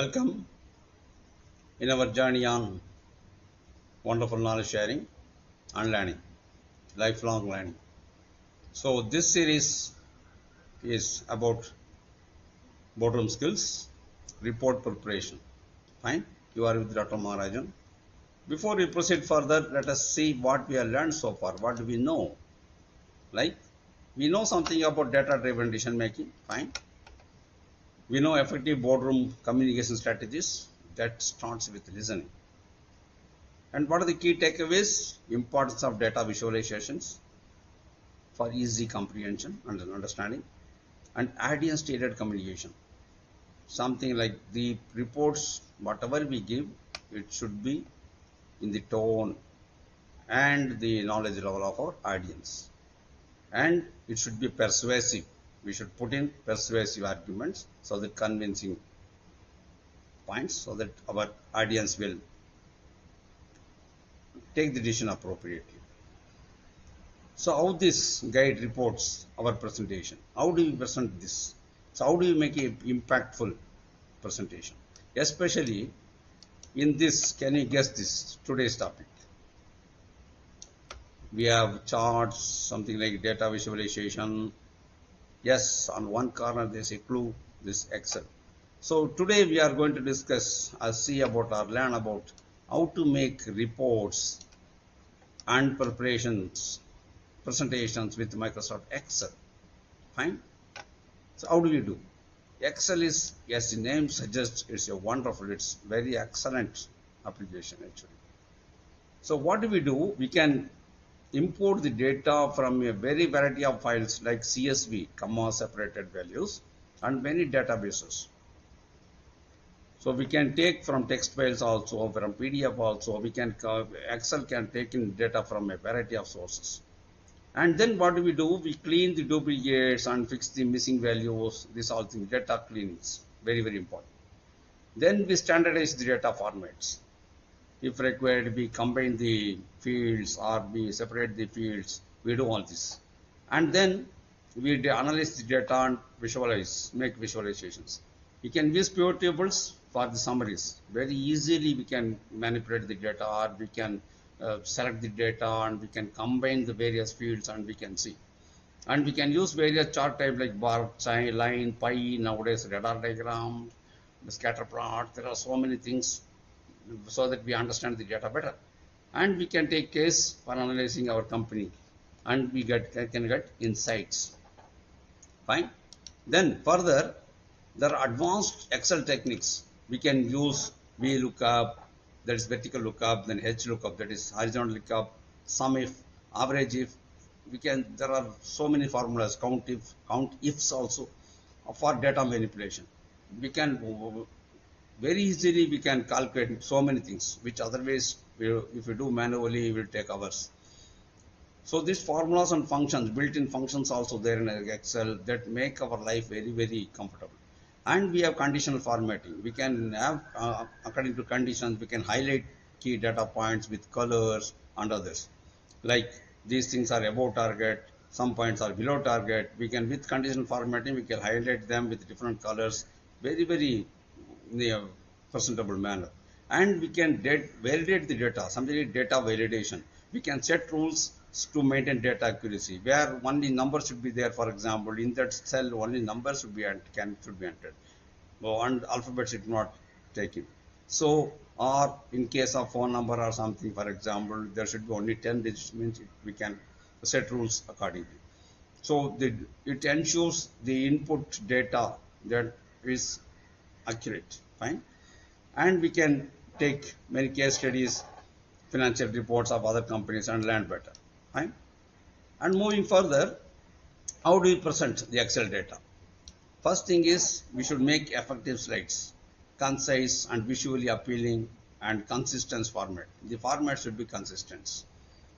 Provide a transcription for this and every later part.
Welcome in our journey on wonderful knowledge sharing and learning, lifelong learning. So, this series is about boardroom skills, report preparation. Fine, you are with Dr. Maharajan. Before we proceed further, let us see what we have learned so far. What do we know? Like, we know something about data driven decision making. Fine. We know effective boardroom communication strategies. That starts with listening. And what are the key takeaways? Importance of data visualizations for easy comprehension and understanding, and audience tailored communication. Something like the reports, whatever we give, it should be in the tone and the knowledge level of our audience. And it should be persuasive. We should put in persuasive arguments, so that convincing points, so that our audience will take the decision appropriately. So how this guide reports our presentation? How do we present this? So how do we make an impactful presentation? Especially in this, can you guess this, today's topic? We have charts, something like data visualization. Yes, on one corner there's a clue, this Excel. So today we are going to discuss or see about or learn about how to make reports and presentations with Microsoft Excel. Fine. So how do we do? Excel is, as the name suggests, it's a wonderful, it's very excellent application actually. So what do? We can import the data from a very variety of files like CSV, comma separated values, and many databases. So we can take from text files also, from PDF also. Excel can take in data from a variety of sources. And then what do? We clean the duplicates and fix the missing values. This all things, data cleanings, very, very important. Then we standardize the data formats. If required, we combine the fields or we separate the fields. We do all this. And then we analyze the data and visualize, make visualizations. We can use pivot tables for the summaries. Very easily we can manipulate the data, or we can select the data and we can combine the various fields and we can see. And we can use various chart type like bar, line, pie, nowadays radar diagram, the scatter plot. There are so many things so that we understand the data better. And we can take case for analyzing our company and we can get insights. Fine. Then further, there are advanced Excel techniques. We can use VLOOKUP, that is vertical lookup, then HLOOKUP, that is horizontal lookup, sum if, average if. There are so many formulas, count ifs also for data manipulation. We can very easily we can calculate so many things, which otherwise if we do manually will take hours. So these formulas and functions, built-in functions also there in Excel, that make our life very, very comfortable. And we have conditional formatting. We can have according to conditions, we can highlight key data points with colors and others. Like these things are above target, some points are below target. We can, with conditional formatting, we can highlight them with different colors, very, very presentable manner. And we can validate the data, something like data validation. We can set rules to maintain data accuracy, where only numbers should be there. For example, in that cell only numbers should be entered, and alphabet should not take it. So, or in case of phone number or something, for example, there should be only 10 digits, means we can set rules accordingly. So it ensures the input data that is accurate. Fine. And we can take many case studies, financial reports of other companies and learn better. Fine. And moving further, how do we present the Excel data? First thing is, we should make effective slides, concise and visually appealing and consistent format. The format should be consistent.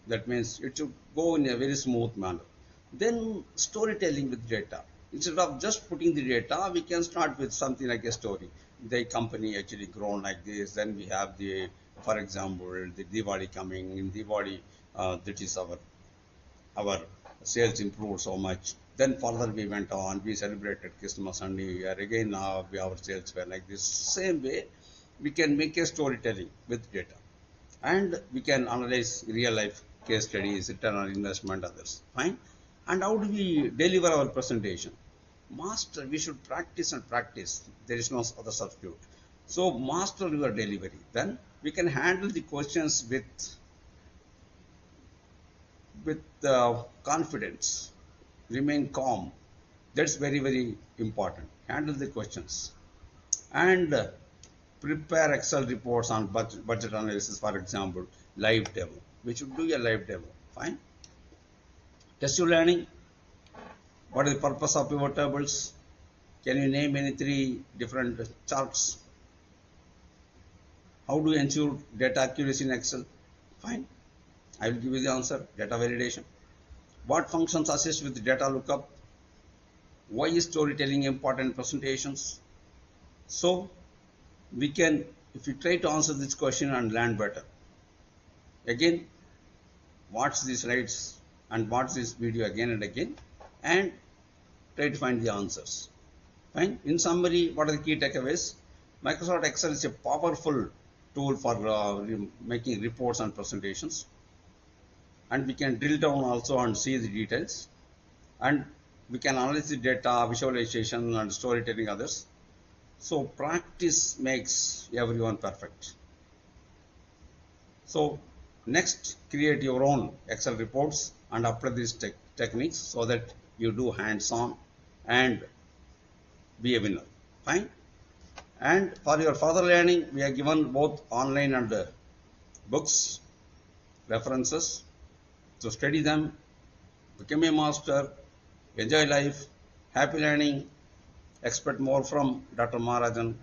That means it should go in a very smooth manner. Then storytelling with data. Instead of just putting the data, we can start with something like a story. The company actually grown like this. Then we have for example, the Diwali coming. In Diwali, that is our sales improved so much. Then further we went on, we celebrated Christmas and New Year. Again, our sales were like this. Same way, we can make a storytelling with data. And we can analyze real life case studies, return on investment, others. Fine. And how do we deliver our presentation? Master, we should practice and practice. There is no other substitute. So master your delivery. Then we can handle the questions with confidence. Remain calm. That's very, very important. Handle the questions. And prepare Excel reports on budget analysis, for example, live demo. We should do a live demo. Fine. Test your learning. What is the purpose of pivot tables? Can you name any 3 different charts? How do you ensure data accuracy in Excel? Fine. I will give you the answer. Data validation. What functions assist with data lookup? Why is storytelling important in presentations? So we can, if you try to answer this question and learn better, again, watch these slides and watch this video again and again and try to find the answers. Fine. In summary, what are the key takeaways? Microsoft Excel is a powerful tool for making reports and presentations, and we can drill down also and see the details, and we can analyze the data, visualization and storytelling others. So practice makes everyone perfect. So next, create your own Excel reports and apply these techniques so that you do hands-on and be a winner. Fine. And for your further learning, we have given both online and books, references. So study them, become a master, enjoy life, happy learning, expect more from Dr. Maharajan.